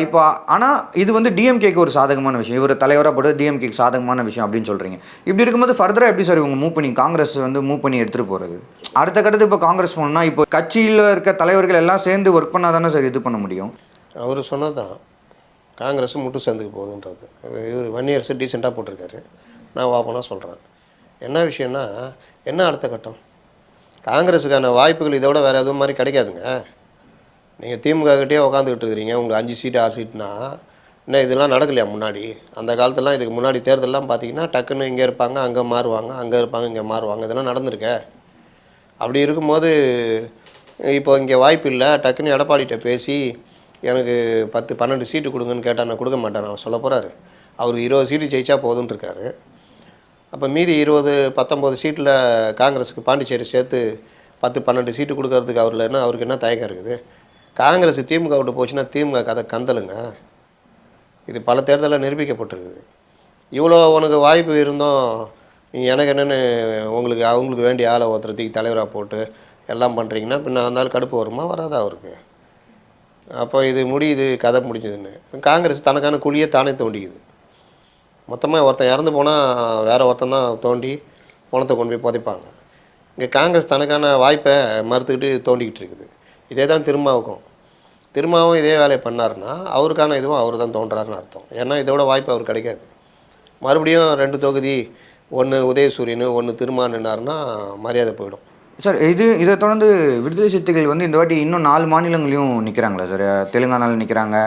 இப்போ. ஆனால் இது வந்து டிஎம்கேக்கு ஒரு சாதகமான விஷயம், இவர் தலைவராக போட்டு டிஎம்கேக்கு சாதகமான விஷயம் அப்படின்னு சொல்கிறீங்க. இப்படி இருக்கும்போது ஃபர்தராக எப்படி சார் இவங்க மூவ் பண்ணி காங்கிரஸ் வந்து மூவ் பண்ணி எடுத்துகிட்டு போகிறது? அடுத்த கட்டத்து இப்போ காங்கிரஸ் போகணுன்னா இப்போ கட்சியில் இருக்க தலைவர்கள் எல்லாம் சேர்ந்து ஒர்க் பண்ணால் தானே சார் இது பண்ண முடியும்? அவர் சொன்னது தான் காங்கிரஸ் முட்டு சந்துக்கு போகுதுன்றது. இவர் 1 இயர்ஸ் டீசெண்டாக போட்டிருக்காரு, நான் ஓப்பனாக சொல்கிறேன். என்ன விஷயம்னா, என்ன அடுத்த கட்டம்? காங்கிரஸுக்கான வாய்ப்புகள் இதை விட வேறு எதுவும் மாதிரி கிடைக்காதுங்க. நீங்கள் திமுக கிட்டே உட்காந்துக்கிட்டு இருக்கிறீங்க, உங்களுக்கு 5 சீட்டு 6 சீட்டுனா என்ன இதெல்லாம் நடக்கலையா முன்னாடி? அந்த காலத்துலாம் இதுக்கு முன்னாடி தேர்தலெலாம் பார்த்தீங்கன்னா டக்குன்னு இங்கே இருப்பாங்க அங்கே மாறுவாங்க, அங்கே இருப்பாங்க இங்கே மாறுவாங்க, இதெல்லாம் நடந்திருக்க. அப்படி இருக்கும்போது இப்போ இங்கே வாய்ப்பு இல்லை, டக்குன்னு எடப்பாடிகிட்ட பேசி எனக்கு 10 12 சீட்டு கொடுங்கன்னு கேட்டால் நான் கொடுக்க மாட்டேன் அவர் சொல்ல போகிறாரு. அவருக்கு 20 சீட்டு ஜெயிச்சா போதுன்னு இருக்காரு. அப்போ மீதி 20 19 சீட்டில் காங்கிரஸுக்கு பாண்டிச்சேரி சேர்த்து 10 12 சீட்டு கொடுக்கறதுக்கு அவருக்கு என்ன தயக்கம் இருக்குது? காங்கிரஸ் திமுக விட்டு போச்சுன்னா திமுக கதை கந்தலுங்க. இது பல தேர்தலில் நிரூபிக்கப்பட்டிருக்குது. இவ்வளோ உனக்கு வாய்ப்பு இருந்தும் நீ எனக்கு என்னென்னு அவங்களுக்கு வேண்டிய ஆளை ஒருத்தரத்துக்கு தலைவராக போட்டு எல்லாம் பண்ணுறீங்கன்னா பின்ன அந்த ஆள் கடுப்பு வருமா வராதா அவருக்கு? அப்போ இது முடியுது, கதை முடிஞ்சதுன்னு காங்கிரஸ் தனக்கான குழியை தானே தோண்டிக்குது. மொத்தமாக ஒருத்தன் இறந்து போனால் வேறு ஒருத்தன் தான் தோண்டி பணத்தை கொண்டு போய் புதைப்பாங்க. இங்கே காங்கிரஸ் தனக்கான வாய்ப்பை மறுத்துக்கிட்டு தோண்டிக்கிட்டு இருக்குது. இதே தான் திருமாவும் இதே வேலையை பண்ணாருன்னா அவருக்கான இதுவும் அவர் தான் தோன்றாருன்னு அர்த்தம். ஏன்னா இதோட வாய்ப்பு அவர் கிடைக்காது. மறுபடியும் 2 தொகுதி, ஒன்று உதயசூரியன், ஒன்று திருமான்னாருன்னா மரியாதை போயிடும். சார் இதை தொடர்ந்து விடுதலை சிறுத்தைகள் வந்து இந்த வாட்டி இன்னும் 4 மாநிலங்களையும் நிற்கிறாங்களா சார்? தெலுங்கானாவில் நிற்கிறாங்க,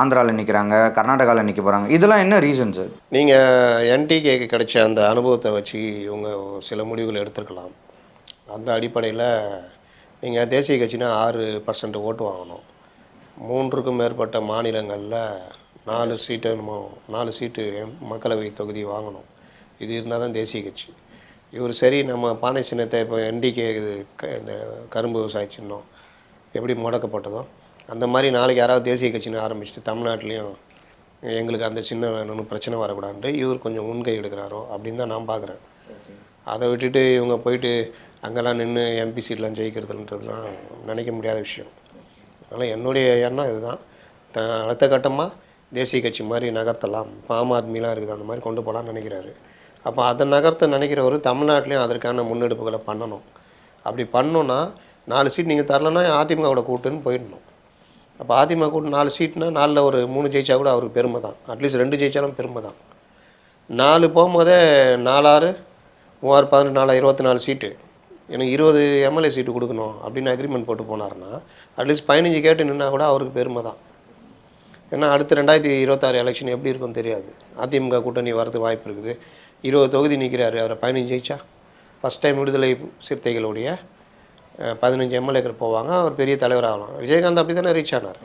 ஆந்திராவில் நிற்கிறாங்க, கர்நாடகாவில் நிற்க போகிறாங்க. இதெல்லாம் என்ன ரீசன் சார்? நீங்கள் என்டிகேக்கு கிடைச்ச அந்த அனுபவத்தை வச்சு இவங்க சில முடிவுகள் எடுத்துருக்கலாம். அந்த அடிப்படையில் நீங்கள் தேசிய கட்சினா 6% ஓட்டு வாங்கணும், 3க்கும் மேற்பட்ட மாநிலங்களில் 4 சீட்டு மக்களவை தொகுதி வாங்கணும். இது இருந்தால் தான் தேசிய கட்சி. இவர் சரி நம்ம பானை சின்னத்தை இப்போ என்டிகே இந்த கரும்பு விவசாய சின்னம் எப்படி முடக்கப்பட்டதோ அந்த மாதிரி நாளைக்கு யாராவது தேசிய கட்சின்னு ஆரம்பிச்சுட்டு தமிழ்நாட்டிலையும் எங்களுக்கு அந்த சின்னம் வேணும்னு பிரச்சனை வரக்கூடாதுன்ட்டு இவர் கொஞ்சம் முன்கை எடுக்கிறாரோ அப்படின்னு தான் நான் பார்க்குறேன். அதை விட்டுட்டு இவங்க போயிட்டு அங்கெல்லாம் நின்று எம்பி சீட்லாம் ஜெயிக்கிறதுன்றதுலாம் நினைக்க முடியாத விஷயம். அதனால் என்னுடைய எண்ணம் இதுதான், அடுத்த கட்டமாக தேசிய கட்சி மாதிரி நகர்த்தலாம், இப்போ ஆம் ஆத்மிலாம் இருக்குது அந்த மாதிரி கொண்டு போகலான்னு நினைக்கிறாரு. அப்போ அதை நகர்த்த நினைக்கிறவர் தமிழ்நாட்டிலையும் அதற்கான முன்னெடுப்புகளை பண்ணணும். அப்படி பண்ணோன்னா 4 சீட் நீங்கள் தரலன்னா அதிமுகவோட கூட்டுன்னு போயிடணும். அப்போ அதிமுக கூட்டு 4 சீட்னா 4ல் ஒரு 3 ஜெயிச்சா கூட அவருக்கு பெருமை தான், அட்லீஸ்ட் 2 ஜெயிச்சாலும் பெருமை தான். 4 போகும்போதே 4 6 3 6 18 4 24 சீட்டு எனக்கு 20 எம்எல்ஏ சீட்டு கொடுக்கணும் அப்படின்னு அக்ரிமெண்ட் போட்டு போனாருன்னா அட்லீஸ்ட் 15 கேட்டு நின்னா கூட அவருக்கு பெருமை தான். ஏன்னா அடுத்து 2026 எலெக்ஷன் எப்படி இருக்குன்னு தெரியாது. அதிமுக கூட்டணி வரதுக்கு வாய்ப்பு இருக்குது. 20 தொகுதி நிற்கிறாரு, அவரை 15 ஜெயிச்சா ஃபஸ்ட் டைம் விடுதலை சிறுத்தைகளுடைய 15 எம்எல்ஏக்கள் போவாங்க, அவர் பெரிய தலைவர் ஆகலாம். விஜயகாந்த் அப்படி தானே ரீச் ஆனார்.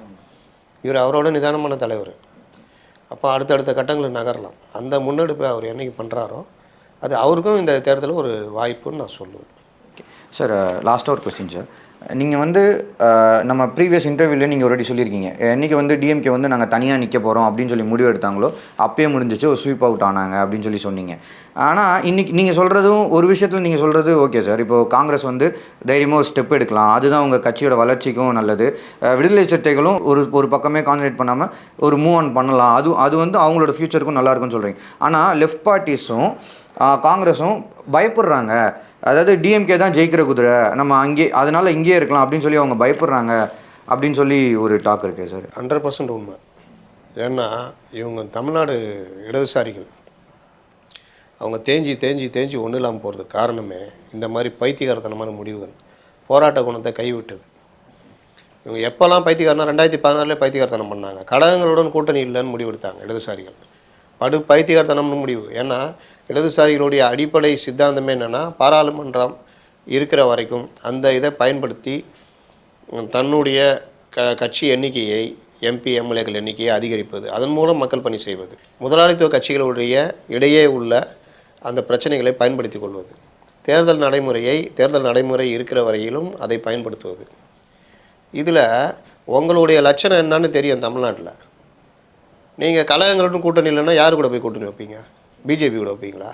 இவர் அவரோட நிதானமான தலைவர். அப்போ அடுத்தடுத்த கட்டங்களுக்கு நகரலாம். அந்த முன்னெடுப்பை அவர் என்றைக்கு பண்ணுறாரோ அது அவருக்கும் இந்த தேர்தலில் ஒரு வாய்ப்புன்னு நான் சொல்லுவேன். சார் லாஸ்ட்டாக ஒரு கொஸ்டின் சார். நீங்கள் வந்து நம்ம ப்ரீவியஸ் இன்டர்வியூவில் நீங்கள் ஆல்ரெடி சொல்லியிருக்கீங்க, என்றைக்கு வந்து டிஎம்கே வந்து நாங்கள் தனியாக நிற்க போகிறோம் அப்படின்னு சொல்லி முடிவு எடுத்தாங்களோ அப்பயே முடிஞ்சிச்சு, ஒரு ஸ்வீப் அவுட் ஆனாங்க அப்படின்னு சொல்லி சொன்னீங்க. ஆனால் இன்றைக்கி நீங்கள் சொல்கிறதும் ஒரு விஷயத்தில் நீங்கள் சொல்கிறது ஓகே சார். இப்போது காங்கிரஸ் வந்து தைரியமாக ஒரு ஸ்டெப் எடுக்கலாம், அதுதான் உங்கள் கட்சியோட வளர்ச்சிக்கும் நல்லது. விடுதலை சிறுத்தைகளும் ஒரு பக்கமே கான்சன்ட்ரேட் பண்ணாமல் ஒரு மூவ் ஆன் பண்ணலாம், அது வந்து அவங்களோட ஃப்யூச்சருக்கும் நல்லாயிருக்குன்னு சொல்கிறீங்க. ஆனால் லெஃப்ட் பார்ட்டிஸும் காங்கிரஸும் பயப்படுறாங்க. அதாவது டிஎம்கே தான் ஜெயிக்கிற குதிரை, நம்ம அதனால் இங்கேயே இருக்கலாம் அப்படின்னு சொல்லி அவங்க பயப்படுறாங்க அப்படின்னு சொல்லி ஒரு டாக் இருக்கு சார். 100% உண்மை. ஏன்னா இவங்க தமிழ்நாடு இடதுசாரிகள் அவங்க தேஞ்சி ஒன்றும் இல்லாமல் போகிறதுக்கு காரணமே இந்த மாதிரி பைத்தியகாரத்தனமான முடிவுகள், போராட்ட குணத்தை கைவிட்டது. இவங்க எப்போல்லாம் பைத்தியக்காரனா 2016 பைத்தியகாரத்தனம் பண்ணாங்க. கழகங்களுடன் கூட்டணி இல்லைன்னு முடிவெடுத்தாங்க இடதுசாரிகள். பைத்தியகாரத்தனம்னு முடிவு. ஏன்னா இடதுசாரிகளுடைய அடிப்படை சித்தாந்தமே என்னென்னா, பாராளுமன்றம் இருக்கிற வரைக்கும் அந்த இதை பயன்படுத்தி தன்னுடைய கட்சி எண்ணிக்கையை, எம்பி எம்எல்ஏக்கள் எண்ணிக்கையை அதிகரிப்பது, அதன் மூலம் மக்கள் பணி செய்வது, முதலாளித்துவ கட்சிகளுடைய இடையே உள்ள அந்த பிரச்சனைகளை பயன்படுத்தி கொள்வது, தேர்தல் நடைமுறை இருக்கிற வரையிலும் அதை பயன்படுத்துவது. இதில் உங்களுடைய லட்சணம் என்னன்னு தெரியும். தமிழ்நாட்டில் நீங்கள் கழகங்களுடன் கூட்டணி இல்லைன்னா யார் கூட போய் கூட்டணி வைப்பீங்க? பிஜேபி கூட வைப்பீங்களா?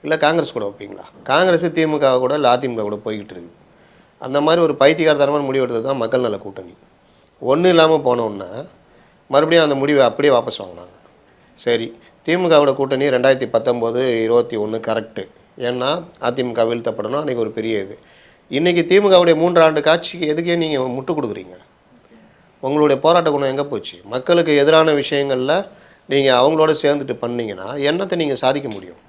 இல்லை காங்கிரஸ் கூட வைப்பீங்களா? காங்கிரஸ் திமுக கூட இல்லை அதிமுக கூட போய்கிட்டு இருக்குது. அந்த மாதிரி ஒரு பைத்தியகாரத்தனமான முடிவு எடுத்தது தான் மக்கள் நல கூட்டணி. ஒன்றும் இல்லாமல் போனோன்னா மறுபடியும் அந்த முடிவை அப்படியே வாபஸ் வாங்கினாங்க. சரி, திமுகவோட கூட்டணி 2019, 21 கரெக்டு. ஏன்னா அதிமுக வீழ்த்தப்படணும், அன்றைக்கி ஒரு பெரிய இது. இன்றைக்கி திமுகவுடைய 3 ஆண்டு காட்சிக்கு எதுக்கே நீங்கள் முட்டு கொடுக்குறீங்க? உங்களுடைய போராட்ட குணம் எங்கே போச்சு? மக்களுக்கு எதிரான விஷயங்களில் நீங்கள் அவங்களோட சேர்ந்துட்டு பண்ணிங்கன்னா என்னத்தை நீங்கள் சாதிக்க முடியும்?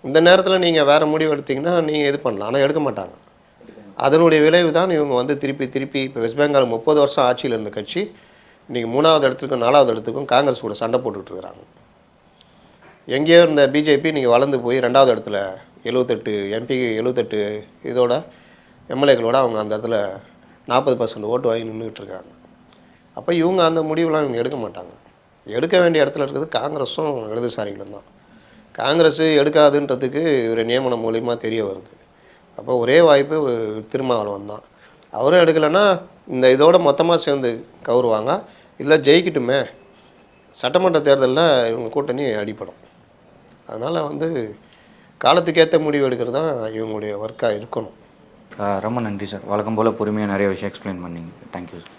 இந்த நேரத்தில் நீங்கள் வேறு முடிவு எடுத்திங்கன்னா நீங்கள் இது பண்ணலாம், ஆனால் எடுக்க மாட்டாங்க. அதனுடைய விளைவு தான் இவங்க வந்து திருப்பி இப்போ வெஸ்ட் பெங்கால் 30 வருஷம் ஆட்சியில் இருந்த கட்சி இன்றைக்கி 3வது இடத்துக்கும் 4வது இடத்துக்கும் காங்கிரஸ் கூட சண்டை போட்டுட்ருக்குறாங்க. எங்கேயோ இருந்த பிஜேபி நீங்கள் வளர்ந்து போய் 2வது இடத்துல 78 எம்பி 78 இதோட எம்எல்ஏக்களோட அவங்க அந்த இடத்துல 40% ஓட்டு வாங்கி நின்றுட்டு இருக்காங்க. அப்போ இவங்க அந்த முடிவுலாம் இவங்க எடுக்க மாட்டாங்க. எடுக்க வேண்டிய இடத்துல இருக்கிறது காங்கிரஸும் இடதுசாரிகளும் தான். காங்கிரஸ் எடுக்காதுன்றதுக்கு ஒரு நியமனம் மூலிமா தெரிய வருது. அப்போ ஒரே வாய்ப்பு திருமாவளவன் தான். அவரும் எடுக்கலைன்னா இந்த இதோட மொத்தமாக சேர்ந்து கவுருவாங்க. இல்லை ஜெயிக்கட்டுமே, சட்டமன்ற தேர்தலில் இவங்க கூட்டணி அடிப்படும். அதனால் வந்து காலத்துக்கேற்ற முடிவு எடுக்கிறது தான் இவங்களுடைய ஒர்க்காக இருக்கணும். ரொம்ப நன்றி சார். வழக்கம் போல் பொறுமையாக நிறைய விஷயம் எக்ஸ்பிளைன் பண்ணிங்க. Thank you sir.